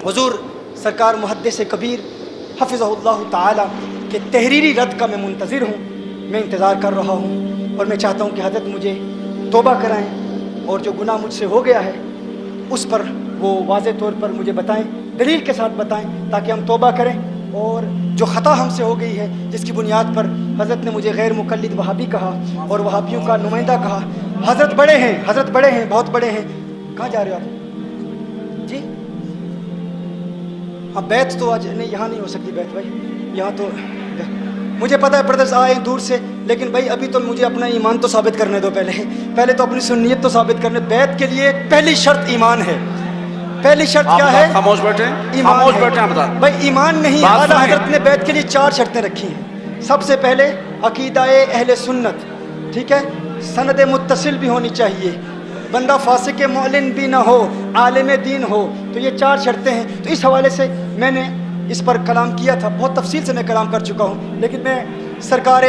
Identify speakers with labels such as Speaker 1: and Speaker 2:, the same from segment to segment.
Speaker 1: حضور سرکار محدث کبیر حفظہ اللہ تعالی کے تحریری رد کا میں منتظر ہوں، میں انتظار کر رہا ہوں، اور میں چاہتا ہوں کہ حضرت مجھے توبہ کرائیں اور جو گناہ مجھ سے ہو گیا ہے اس پر وہ واضح طور پر مجھے بتائیں، دلیل کے ساتھ بتائیں، تاکہ ہم توبہ کریں، اور جو خطا ہم سے ہو گئی ہے جس کی بنیاد پر حضرت نے مجھے غیر مقلد وہابی کہا اور وہابیوں کا نمائندہ کہا۔ حضرت بڑے ہیں، حضرت بڑے ہیں، بہت بڑے ہیں۔ کہاں جا رہے ہو آپ جی؟ ہاں بیت تو آج نہیں، یہاں نہیں ہو سکتی بیت بھائی، یہاں تو مجھے پتہ ہے بردرز آئے دور سے، لیکن بھائی ابھی تو مجھے اپنا ایمان تو ثابت کرنے دو، پہلے تو اپنی سنیت تو ثابت کرنے۔ بیت کے لیے پہلی شرط ایمان ہے۔ پہلی شرط کیا ہے؟
Speaker 2: خاموش بیٹھیں،
Speaker 1: ایمان
Speaker 2: خاموش
Speaker 1: ہے۔
Speaker 2: بیٹھیں، آپ بتا
Speaker 1: بھائی ایمان نہیں، اعلیٰ حضرت نے بیت کے لیے 4 شرطیں رکھی ہیں۔ سب سے پہلے عقیدہ اہل سنت، ٹھیک ہے، سند متصل بھی ہونی چاہیے، بندہ فاسق معلن بھی نہ ہو، عالم دین ہو، تو یہ 4 شرطیں ہیں۔ تو اس حوالے سے میں نے اس پر کلام کیا تھا، بہت تفصیل سے میں کلام کر چکا ہوں، لیکن میں سرکار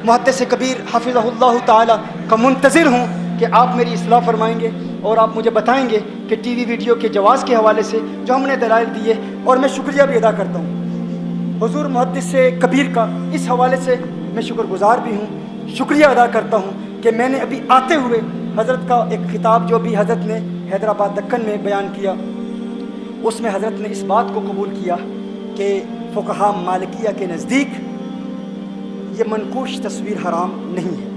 Speaker 1: محدث کبیر حفظہ اللہ تعالی کا منتظر ہوں کہ آپ میری اصلاح فرمائیں گے اور آپ مجھے بتائیں گے کہ ٹی وی ویڈیو کے جواز کے حوالے سے جو ہم نے دلائل دیے، اور میں شکریہ بھی ادا کرتا ہوں حضور محدث کبیر کا، اس حوالے سے میں شکر گزار بھی ہوں، شکریہ ادا کرتا ہوں کہ میں نے ابھی آتے ہوئے حضرت کا ایک خطاب جو بھی حضرت نے حیدرآباد دکن میں بیان کیا، اس میں حضرت نے اس بات کو قبول کیا کہ فقہاء مالکیہ کے نزدیک یہ منقوش تصویر حرام نہیں ہے۔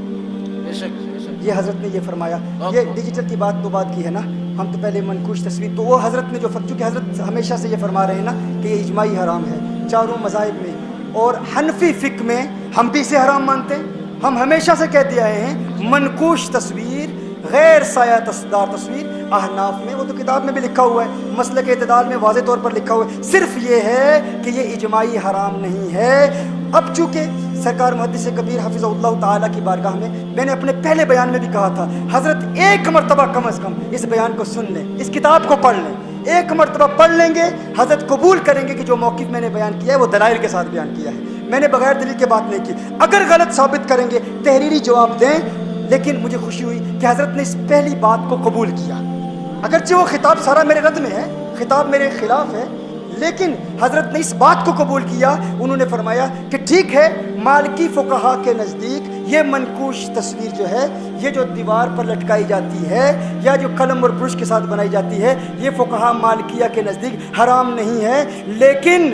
Speaker 1: یہ حضرت نے یہ فرمایا، یہ ڈیجیٹل کی بات تو بات کی ہے نا، ہم تو پہلے منقوش تصویر، تو وہ حضرت نے جو چونکہ حضرت ہمیشہ سے یہ فرما رہے ہیں نا کہ یہ اجماعی حرام ہے چاروں مذاہب میں، اور حنفی فقہ میں ہم بھی اسے حرام مانتے ہیں۔ ہم ہمیشہ سے کہتے آئے ہیں منقوش تصویر، غیر سایہ دار تصویر احناف میں، وہ تو کتاب میں بھی لکھا ہوا ہے، مسلک اعتدال میں واضح طور پر لکھا ہوا ہے، صرف یہ ہے کہ یہ اجماعی حرام نہیں ہے۔ اب چونکہ سرکار محدث کبیر حفظہ اللہ تعالیٰ کی بارگاہ میں نے اپنے پہلے بیان میں بھی کہا تھا، حضرت ایک مرتبہ کم از کم اس بیان کو سن لیں، اس کتاب کو پڑھ لیں، ایک مرتبہ پڑھ لیں گے، حضرت قبول کریں گے کہ جو موقف میں نے بیان کیا ہے وہ دلائل کے ساتھ بیان کیا ہے، میں نے بغیر دلیل کے بات نہیں کی۔ اگر غلط ثابت کریں گے تحریری جواب دیں، لیکن مجھے خوشی ہوئی کہ حضرت نے اس پہلی بات کو قبول کیا، اگرچہ وہ خطاب سارا میرے رد میں ہے، خطاب میرے خلاف ہے، لیکن حضرت نے اس بات کو قبول کیا۔ انہوں نے فرمایا کہ ٹھیک ہے، مالکی فقہا کے نزدیک یہ منقوش تصویر جو ہے، یہ جو دیوار پر لٹکائی جاتی ہے یا جو قلم اور برش کے ساتھ بنائی جاتی ہے، یہ فقہا مالکیہ کے نزدیک حرام نہیں ہے، لیکن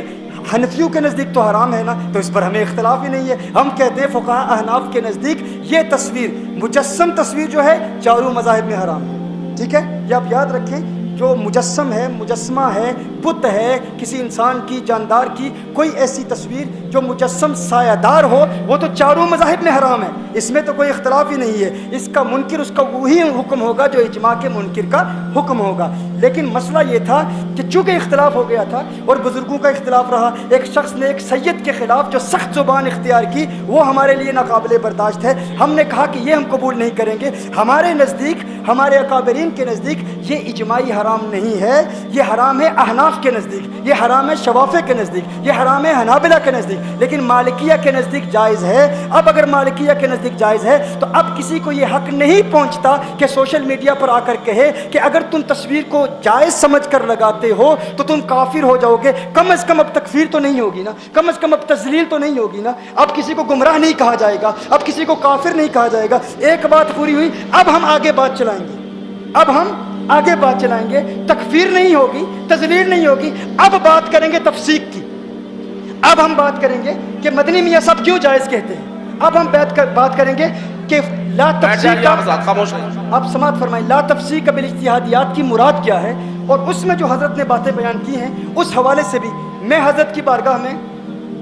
Speaker 1: حنفیوں کے نزدیک تو حرام ہے نا، تو اس پر ہمیں اختلاف ہی نہیں ہے۔ ہم کہتے ہیں فقہا احناف کے نزدیک یہ تصویر، مجسم تصویر جو ہے چاروں مذاہب میں حرام ہے، ٹھیک ہے، یہ آپ یاد رکھیں۔ جو مجسم ہے، مجسمہ ہے، بت ہے، کسی انسان کی، جاندار کی کوئی ایسی تصویر جو مجسم سایہ دار ہو، وہ تو چاروں مذاہب میں حرام ہے، اس میں تو کوئی اختلاف ہی نہیں ہے۔ اس کا منکر اس کا وہی حکم ہوگا جو اجماع کے منکر کا حکم ہوگا، لیکن مسئلہ یہ تھا کہ چونکہ اختلاف ہو گیا تھا اور بزرگوں کا اختلاف رہا، ایک شخص نے ایک سید کے خلاف جو سخت زبان اختیار کی، وہ ہمارے لیے ناقابل برداشت ہے۔ ہم نے کہا کہ یہ ہم قبول نہیں کریں گے، ہمارے نزدیک، ہمارے اکابرین کے نزدیک یہ اجماعی حرام نہیں ہے، یہ حرام ہے احناف کے نزدیک، یہ حرام ہے شوافع کے نزدیک، یہ حرام ہے حنابلہ کے نزدیک، لیکن مالکیہ کے نزدیک جائز ہے۔ اب اگر مالکیہ کے نزدیک جائز ہے تو اب کسی کو یہ حق نہیں پہنچتا کہ سوشل میڈیا پر آ کر کہے کہ اگر تم تصویر کو جائز سمجھ کر لگاتے ہو تو تم کافر ہو جاؤ گے۔ کم از کم اب تکفیر تو نہیں ہوگی نا، کم از کم اب تذلیل تو نہیں ہوگی نا، اب کسی کو گمراہ نہیں کہا جائے گا، اب کسی کو کافر نہیں کہا جائے گا۔ ایک بات پوری ہوئی، اب ہم آگے بات چلائیں گے، اب ہم آگے بات چلائیں گے، تکفیر نہیں ہوگی، تذلیل نہیں ہوگی، اب بات کریں گے تفسیق کی۔ اب ہم بات کریں گے کہ مدنی میاں صاحب کیوں جائز کہتے ہیں، اب ہم بات کریں گے کہ لا تفسیق آپ سماعت فرمائیں، لا تفسیق بالاجتہادیات کی مراد کیا ہے، اور اس میں جو حضرت نے باتیں بیان کی ہیں اس حوالے سے بھی میں حضرت کی بارگاہ میں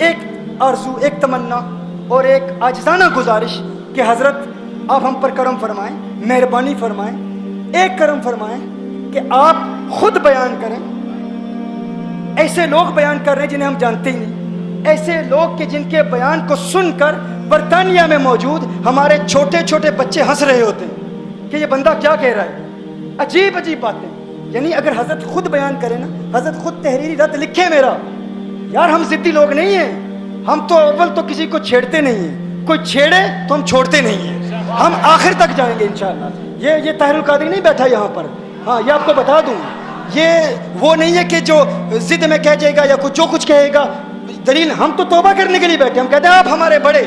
Speaker 1: ایک آرزو، ایک تمنا اور ایک عاجزانہ گزارش کہ حضرت آپ ہم پر کرم فرمائیں، مہربانی فرمائیں، ایک کرم فرمائیں کہ آپ خود بیان کریں۔ ایسے لوگ بیان کر رہے ہیں جنہیں ہم جانتے ہی نہیں، ایسے لوگ کہ جن کے بیان کو سن کر برطانیہ میں موجود ہمارے چھوٹے چھوٹے بچے ہنس رہے ہوتے ہیں کہ یہ بندہ کیا کہہ رہا ہے، عجیب عجیب باتیں۔ یعنی اگر حضرت خود بیان کرے نا، حضرت خود تحریری رد لکھے میرا، یار ہم ضدی لوگ نہیں ہیں، ہم تو اول تو کسی کو چھیڑتے نہیں ہیں، کوئی چھیڑے تو ہم چھوڑتے نہیں ہیں، ہم آخر تک جائیں گے انشاءاللہ۔ یہ طاہر القادری نہیں بیٹھا یہاں پر، ہاں یہ آپ کو بتا دوں، یہ وہ نہیں ہے کہ جو ضد میں کہہ جائے گا یا جو کچھ کہے گا. دلیل ہم تو توبہ کرنے کے لیے بیٹھے. ہم کہتے ہیں آپ ہمارے بڑے,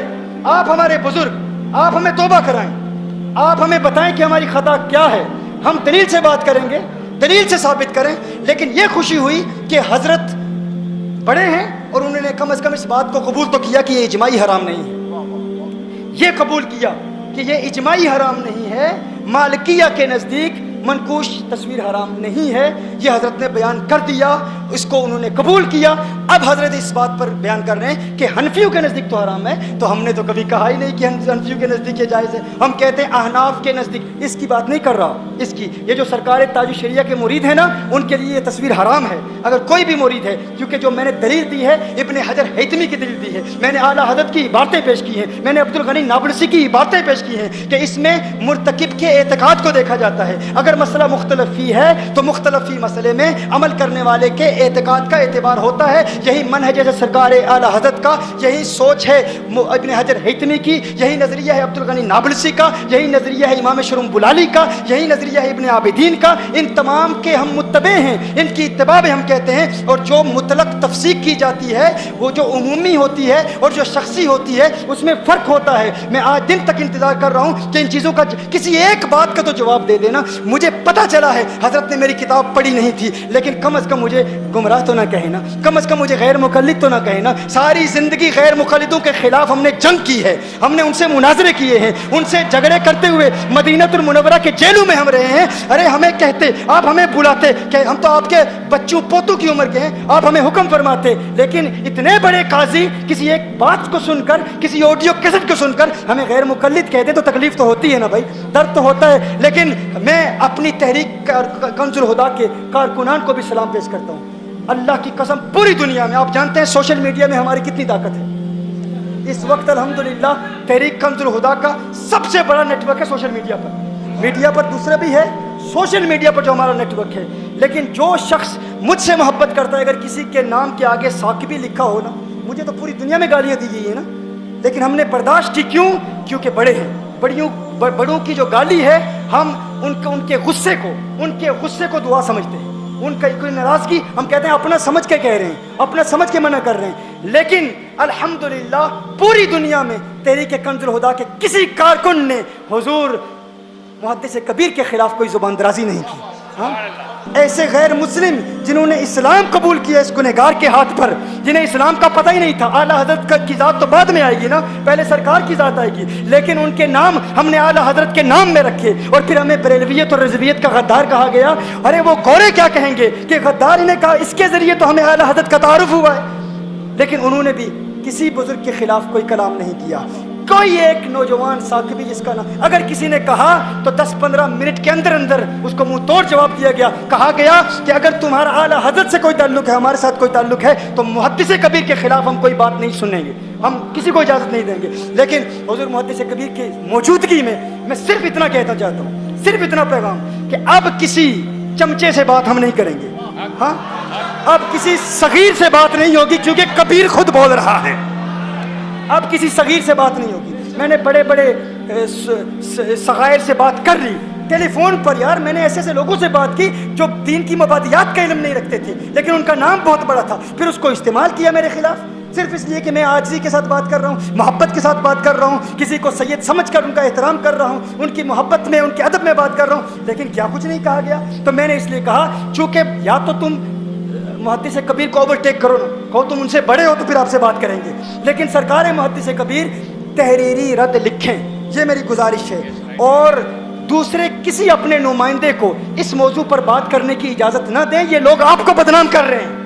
Speaker 1: آپ ہمارے بزرگ, آپ ہمیں توبہ کرائیں, آپ ہمیں بتائیں کہ ہماری خطا کیا ہے. ہم دلیل سے بات کریں گے, دلیل سے ثابت کریں. لیکن یہ خوشی ہوئی کہ حضرت بڑے ہیں اور انہوں نے کم از کم اس بات کو قبول تو کیا کہ یہ اجماعی حرام نہیں ہے. یہ قبول کیا کہ یہ اجماعی حرام نہیں ہے. مالکیہ کے نزدیک منقوش تصویر حرام نہیں ہے. یہ حضرت نے بیان کر دیا, اس کو انہوں نے قبول کیا. اب حضرت اس بات پر بیان کر رہے ہیں کہ حنفیوں کے نزدیک تو حرام ہے. تو ہم نے تو کبھی کہا ہی نہیں کہ حنفیوں کے نزدیک یہ جائز ہے. ہم کہتے ہیں احناف کے نزدیک. اس کی بات نہیں کر رہا, اس کی یہ جو سرکار تاج الشریعہ کے مرید ہیں نا, ان کے لیے یہ تصویر حرام ہے. اگر کوئی بھی مرید ہے, کیونکہ جو میں نے دلیل دی ہے ابن حجر ہیثمی کی دلیل دی ہے, میں نے اعلیٰ حضرت کی عبارتیں پیش کی ہیں, میں نے عبد الغنی نابلسی کی عبارتیں پیش کی ہیں کہ اس میں مرتکب کے اعتقاد کو دیکھا جاتا ہے. اگر مسئلہ مختلف فی ہے تو مختلف فی مسئلے میں عمل کرنے والے کے اعتقاد کا اعتبار ہوتا ہے. یہی منہج ہے سرکار اعلیٰ حضرت کا, یہی سوچ ہے ابن حجر ہیثمی کی, یہی نظریہ ہے عبد الغنی نابلسی کا, یہی نظریہ ہے امام شرم بلالی کا, یہی نظریہ ہے ابن عابدین کا. ان تمام کے ہم متبع ہیں, ان کی اتباع ہم کہتے ہیں. اور جو مطلق تفسیق کی جاتی ہے وہ جو عمومی ہوتی ہے اور جو شخصی ہوتی ہے اس میں فرق ہوتا ہے. میں آج دن تک انتظار کر رہا ہوں کہ ان چیزوں کا کسی ایک بات کا تو جواب دے دینا. مجھے پتہ چلا ہے حضرت نے میری کتاب پڑھی نہیں تھی, لیکن کم از کم مجھے گمراہ تو نہ کہے نا, کم از کم مجھے غیر مقلد تو نہ کہے نا. ساری زندگی غیر مقلدوں کے خلاف ہم نے جنگ کی ہے, ہم نے ان سے مناظرے کیے ہیں, ان سے جھگڑے کرتے ہوئے مدینہ المنورہ کے جیلوں میں ہم رہے ہیں. ارے ہمیں کہتے, آپ ہمیں بلاتے کہ ہم تو آپ کے بچوں پوتوں کی عمر کے ہیں, آپ ہمیں حکم فرماتے. لیکن اتنے بڑے قاضی کسی ایک بات کو سن کر, کسی آڈیو کیسٹ کو سن کر ہمیں غیر مقلد کہتے تو تکلیف تو ہوتی ہے نا بھائی, درد تو ہوتا ہے. لیکن میں اپنی تحریک کنز الہدیٰ کے کارکنان کو بھی سلام پیش کرتا ہوں. اللہ کی قسم پوری دنیا میں, آپ جانتے ہیں سوشل میڈیا میں ہماری کتنی طاقت ہے. اس وقت الحمدللہ تحریک کنز الہدیٰ کا سب سے بڑا نیٹ ورک ہے سوشل میڈیا پر. میڈیا پر دوسرا بھی ہے, سوشل میڈیا پر جو ہمارا نیٹ ورک ہے. لیکن جو شخص مجھ سے محبت کرتا ہے, اگر کسی کے نام کے آگے ثاقبی لکھا ہو نا, مجھے تو پوری دنیا میں گالیاں دی گئی ہیں نا, لیکن ہم نے برداشت کی. کیوں؟ کیونکہ بڑے ہیں. بڑوں کی جو گالی ہے ہم ان کے غصے کو دعا سمجھتے ہیں. ان کا کوئی ناراضگی ہم کہتے ہیں اپنا سمجھ کے کہہ رہے ہیں, اپنا سمجھ کے منع کر رہے ہیں. لیکن الحمدللہ پوری دنیا میں تحریک کنز الہدیٰ کے کسی کارکن نے حضور محدث کبیر کے خلاف کوئی زبان درازی نہیں کی. ہاں ایسے غیر مسلم جنہوں نے اسلام قبول کیا اس گنہگار کے ہاتھ پر, جنہیں اسلام کا پتہ ہی نہیں تھا. اعلیٰ حضرت کی ذات تو بعد میں آئے گی نا, پہلے سرکار کی ذات آئے گی. لیکن ان کے نام ہم نے اعلیٰ حضرت کے نام میں رکھے, اور پھر ہمیں بریلویت اور رضویت کا غدار کہا گیا. ارے وہ گورے کیا کہیں گے کہ غدار انہیں کہا, اس کے ذریعے تو ہمیں اعلیٰ حضرت کا تعارف ہوا ہے. لیکن انہوں نے بھی کسی بزرگ کے خلاف کوئی کلام نہیں کیا. کوئی ایک نوجوان ثاقبی جس کا نام, اگر کسی نے کہا تو 10-15 منٹ کے اندر اس کو منہ توڑ جواب دیا گیا. کہا گیا کہ اگر تمہارا اعلیٰ حضرت سے کوئی تعلق ہے, ہمارے ساتھ کوئی تعلق ہے, تو محدث کبیر کے خلاف ہم کوئی بات نہیں سنیں گے, ہم کسی کو اجازت نہیں دیں گے. لیکن حضور محدث کبیر کی موجودگی میں صرف اتنا کہنا چاہتا ہوں, صرف اتنا پیغام کہ اب کسی چمچے سے بات ہم نہیں کریں گے. ہاں اب کسی صغیر سے بات نہیں ہوگی, کیونکہ کبیر خود بول رہا ہے. اب کسی صغیر سے بات نہیں ہوگی. میں نے بڑے صغائر سے بات کر لی ٹیلی فون پر. یار میں نے ایسے لوگوں سے بات کی جو دین کی مبادیات کا علم نہیں رکھتے تھے, لیکن ان کا نام بہت بڑا تھا. پھر اس کو استعمال کیا میرے خلاف, صرف اس لیے کہ میں عاجزی کے ساتھ بات کر رہا ہوں, محبت کے ساتھ بات کر رہا ہوں, کسی کو سید سمجھ کر ان کا احترام کر رہا ہوں, ان کی محبت میں, ان کے ادب میں بات کر رہا ہوں. لیکن کیا کچھ نہیں کہا گیا. تو میں نے اس لیے کہا, چونکہ یا تو تم محدث کبیر کو اوورٹیک کرو نا, کہو تم ان سے بڑے ہو تو پھر آپ سے بات کریں گے. لیکن سرکار محدث کبیر تحریری رد لکھیں, یہ میری گزارش ہے. اور دوسرے کسی اپنے نمائندے کو اس موضوع پر بات کرنے کی اجازت نہ دیں. یہ لوگ آپ کو بدنام کر رہے ہیں.